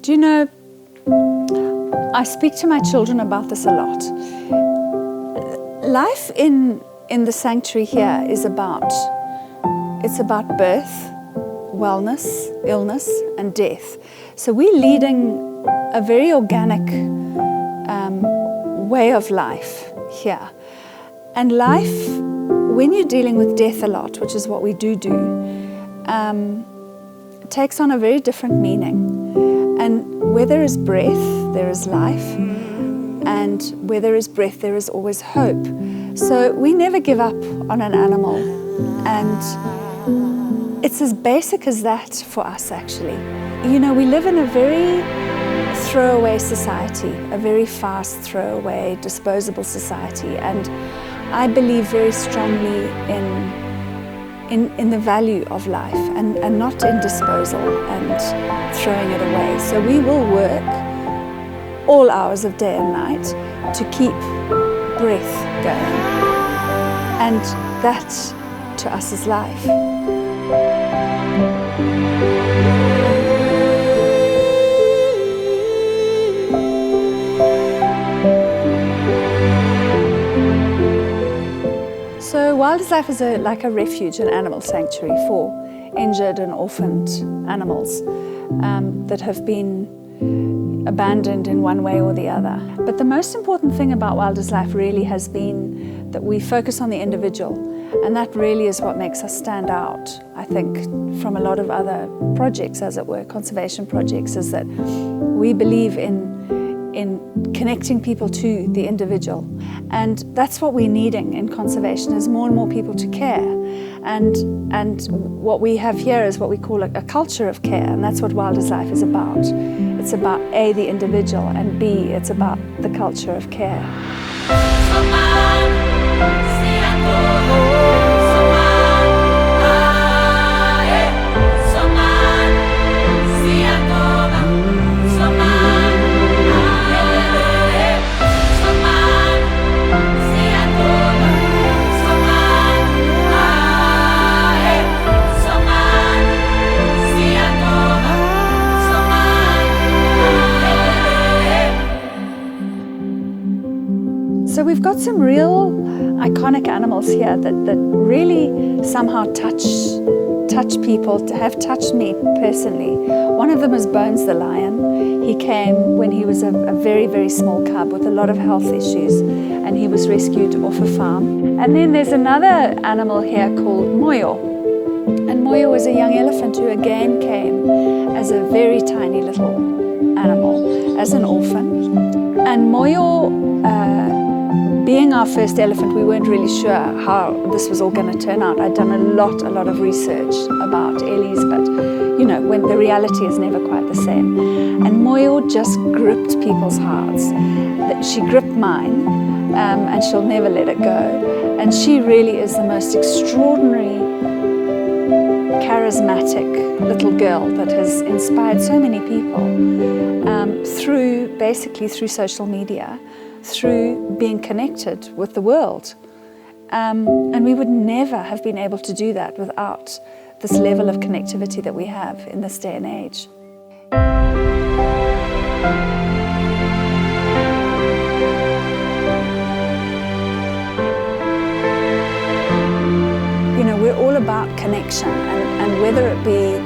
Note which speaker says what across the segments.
Speaker 1: Do you know, I speak to my children about this a lot. Life in the sanctuary here is about birth, wellness, illness, and death. So we're leading a very organic way of life here. And life, when you're dealing with death a lot, which is what we do, takes on a very different meaning. And where there is breath, there is life. And where there is breath, there is always hope. So we never give up on an animal. And it's as basic as that for us, actually. You know, we live in a very throwaway society, a very fast throwaway, disposable society. And I believe very strongly in the value of life and not in disposal and throwing it away. So we will work all hours of day and night to keep breath going. And that to us is life. So Wildlife is like a refuge, an animal sanctuary for injured and orphaned animals that have been abandoned in one way or the other. But the most important thing about Wildlife really has been that we focus on the individual, and that really is what makes us stand out, I think, from a lot of other projects, as it were, conservation projects, is that we believe in connecting people to the individual. And that's what we're needing in conservation, is more and more people to care. And what we have here is what we call a culture of care, and that's what Wildlife is about. It's about A, the individual, and B, it's about the culture of care. So we've got some real iconic animals here that really somehow touch people, have touched me personally. One of them is Bones the lion. He came when he was a very, very small cub with a lot of health issues, and he was rescued off a farm. And then there's another animal here called Moyo. And Moyo was a young elephant who again came as a very tiny little animal, as an orphan. And Moyo, being our first elephant, we weren't really sure how this was all going to turn out. I'd done a lot of research about Ellies, but you know, when the reality is never quite the same. And Moyo just gripped people's hearts. She gripped mine, and she'll never let it go. And she really is the most extraordinary, charismatic little girl that has inspired so many people through social media, through being connected with the world. And we would never have been able to do that without this level of connectivity that we have in this day and age. You know, we're all about connection, and whether it be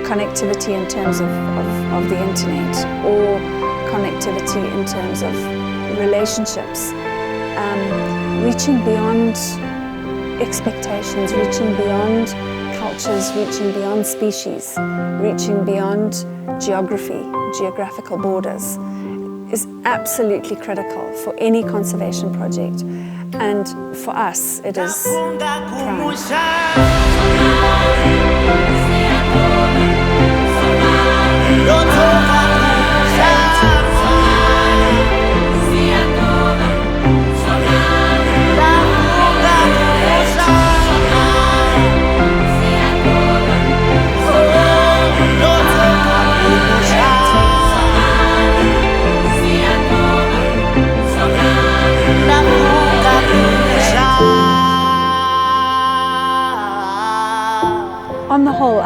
Speaker 1: connectivity in terms of the internet, or connectivity in terms of relationships, reaching beyond expectations, reaching beyond cultures, reaching beyond species, reaching beyond geographical borders, is absolutely critical for any conservation project. And for us, it is prime. On the whole,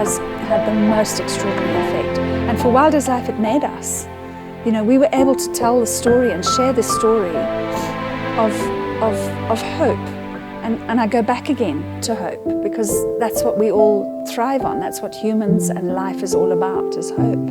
Speaker 1: has had the most extraordinary effect. And for Wilders Life, it made us. You know, we were able to tell the story and share the story of hope. And I go back again to hope, because that's what we all thrive on. That's what humans and life is all about, is hope.